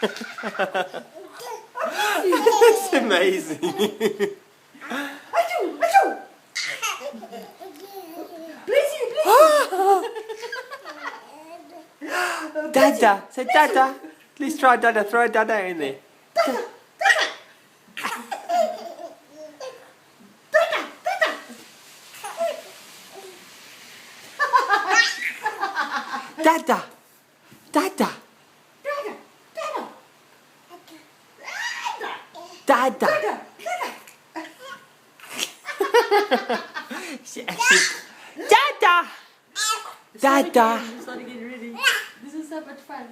It's amazing. Achoo, achoo. Blissy, blissy. Dada, say Dada. Please try Dada. Throw Dada in there. Dada, Dada, Dada. Dada, Dada. Start again, ready? This is so much fun.